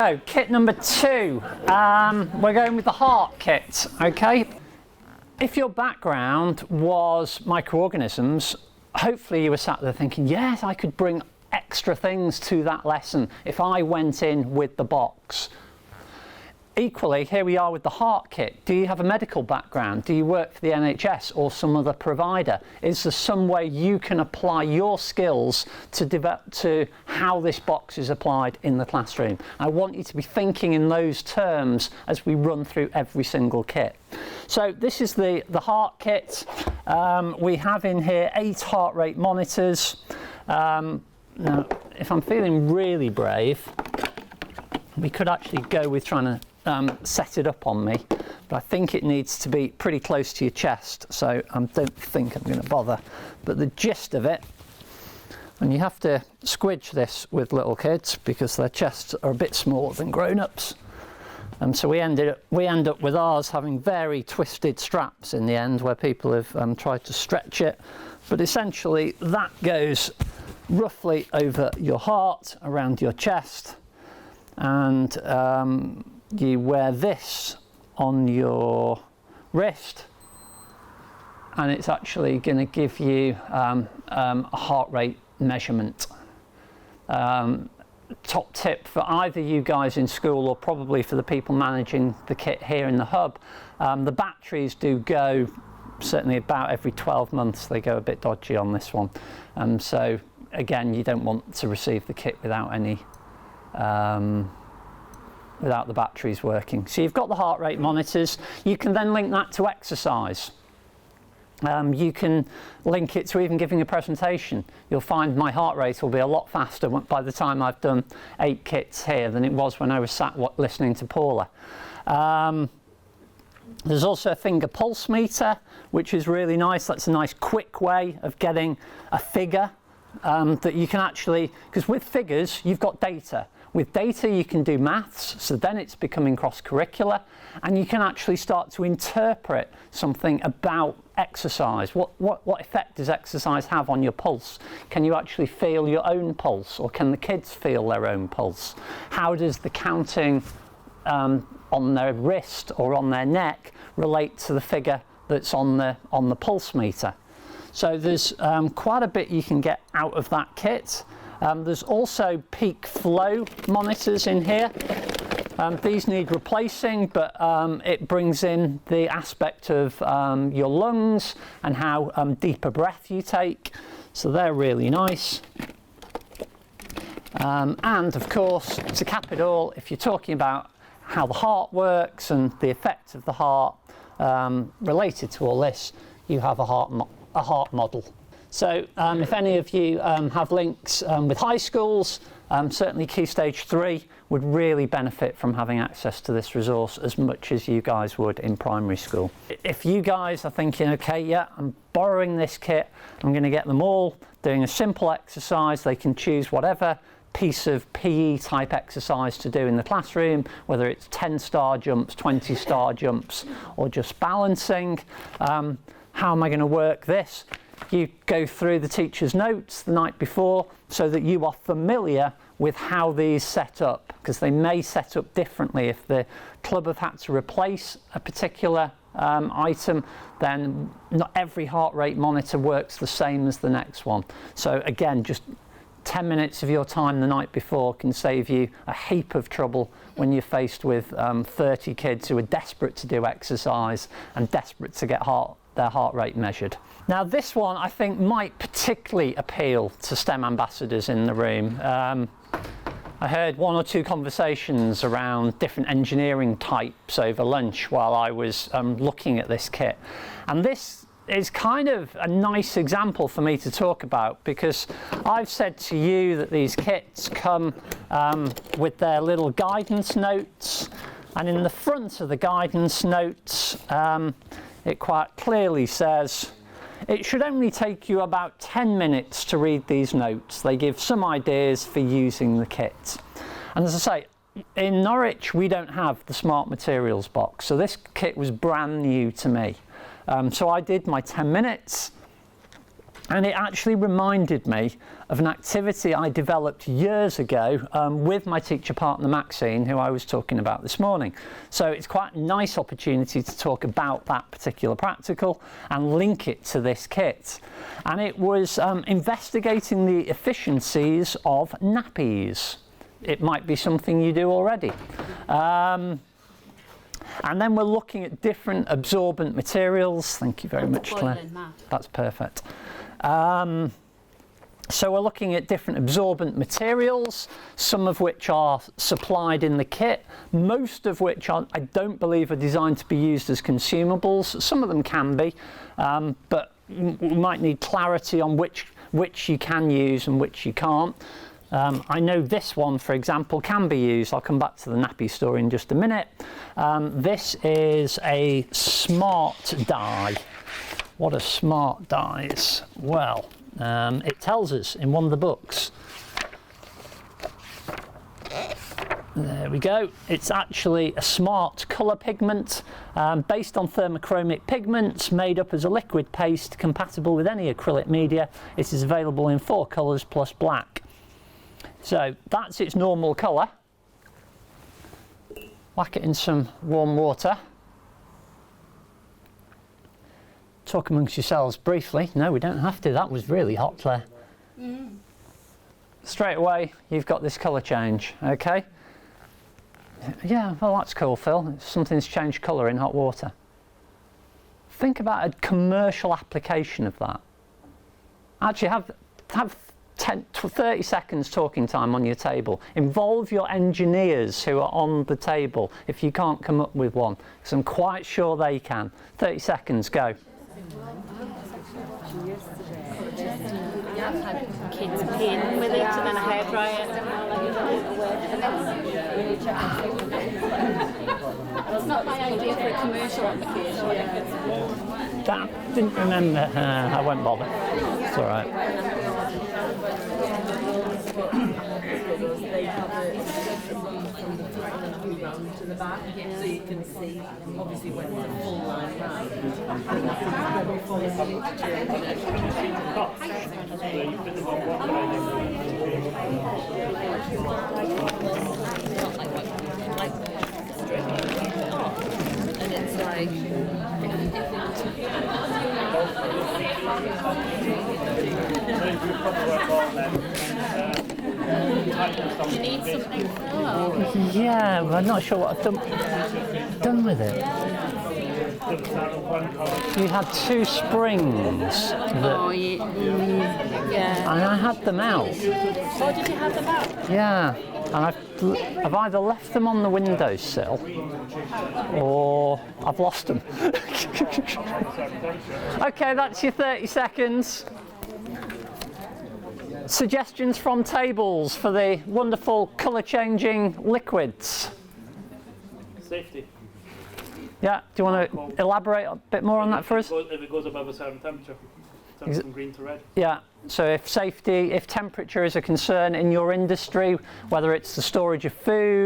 So, kit number 2, we're going with the heart kit, okay? If your background was microorganisms, hopefully you were sat there thinking, yes, I could bring extra things to that lesson if I went in with the box. Equally, here we are with the heart kit. Do you have a medical background? Do you work for the NHS or some other provider? Is there some way you can apply your skills to how this box is applied in the classroom? I want you to be thinking in those terms as we run through every single kit. So this is the heart kit. We have in here 8 heart rate monitors. Now, if I'm feeling really brave, we could actually go with trying to set it up on me, but I think it needs to be pretty close to your chest, so I don't think I'm going to bother. But the gist of it, and you have to squidge this with little kids because their chests are a bit smaller than grown-ups, and so we end up with ours having very twisted straps in the end where people have tried to stretch it. But essentially that goes roughly over your heart, around your chest, and you wear this on your wrist, and it's actually going to give you a heart rate measurement. Top tip for either you guys in school or probably for the people managing the kit here in the hub, the batteries do go certainly about every 12 months. They go a bit dodgy on this one, so again, you don't want to receive the kit without any without the batteries working. So you've got the heart rate monitors. You can then link that to exercise. You can link it to even giving a presentation. You'll find my heart rate will be a lot faster by the time I've done 8 kits here than it was when I was sat listening to Paula. There's also a finger pulse meter, which is really nice. That's a nice quick way of getting a figure that you can actually, because with figures you've got data. With data you can do maths, so then it's becoming cross-curricular, and you can actually start to interpret something about exercise. What effect does exercise have on your pulse? Can you actually feel your own pulse, or can the kids feel their own pulse? How does the counting on their wrist or on their neck relate to the figure that's on the pulse meter? So there's quite a bit you can get out of that kit. There's also peak flow monitors in here. These need replacing, but it brings in the aspect of your lungs and how deep a breath you take. So they're really nice. And of course, to cap it all, if you're talking about how the heart works and the effect of the heart related to all this, you have a heart model. So if any of you have links with high schools, certainly Key Stage 3 would really benefit from having access to this resource as much as you guys would in primary school. If you guys are thinking, okay, yeah, I'm borrowing this kit, I'm going to get them all doing a simple exercise, they can choose whatever piece of PE type exercise to do in the classroom, whether it's 10-star jumps, 20-star jumps, or just balancing. How am I going to work this? You go through the teacher's notes the night before so that you are familiar with how these set up, because they may set up differently. If the club have had to replace a particular item, then not every heart rate monitor works the same as the next one. So again, just 10 minutes of your time the night before can save you a heap of trouble when you're faced with 30 kids who are desperate to do exercise and desperate to get their heart rate measured. Now this one I think might particularly appeal to STEM ambassadors in the room. I heard 1 or 2 conversations around different engineering types over lunch while I was looking at this kit, and this is kind of a nice example for me to talk about, because I've said to you that these kits come with their little guidance notes, and in the front of the guidance notes it quite clearly says it should only take you about 10 minutes to read these notes. They give some ideas for using the kit. And as I say, in Norwich we don't have the smart materials box, so this kit was brand new to me. So I did my 10 minutes, And it actually reminded me of an activity I developed years ago with my teacher partner Maxine, who I was talking about this morning. So it's quite a nice opportunity to talk about that particular practical and link it to this kit. And it was investigating the efficiencies of nappies. It might be something you do already. And then we're looking at different absorbent materials. Thank you very much, Claire. That's perfect. So we're looking at different absorbent materials, some of which are supplied in the kit, most of which I don't believe are designed to be used as consumables. Some of them can be, but we might need clarity on which you can use and which you can't. I know this one, for example, can be used. I'll come back to the nappy story in just a minute. This is a smart die. What are smart dies? Well, it tells us in one of the books. There we go. It's actually a smart colour pigment based on thermochromic pigments, made up as a liquid paste compatible with any acrylic media. It is available in 4 colours plus black. So that's its normal colour. Whack it in some warm water. Talk amongst yourselves briefly. No, we don't have to. That was really hot, Claire. Straight away, you've got this colour change, okay? Yeah, well, that's cool, Phil. Something's changed colour in hot water. Think about a commercial application of that. Actually, have 30 seconds talking time on your table. Involve your engineers who are on the table if you can't come up with one, because I'm quite sure they can. 30 seconds, go. Kids playing with it and then a hairdryer. It's not my idea for a commercial application. That didn't remember. I won't bother. It's all right. To the back, so you can see obviously when it's a full line round. And it's like You need something. Yeah, well, I'm not sure what I've done with it. You had 2 springs. Oh, yeah. And I had them out. Oh, did you have them out? Yeah. And I've either left them on the windowsill or I've lost them. Okay, that's your 30 seconds. Suggestions from tables for the wonderful colour changing liquids. Safety. Yeah, do you want to elaborate a bit more on that for us? If it goes above a certain temperature, turns from green to red. Yeah, so if temperature is a concern in your industry, whether it's the storage of food,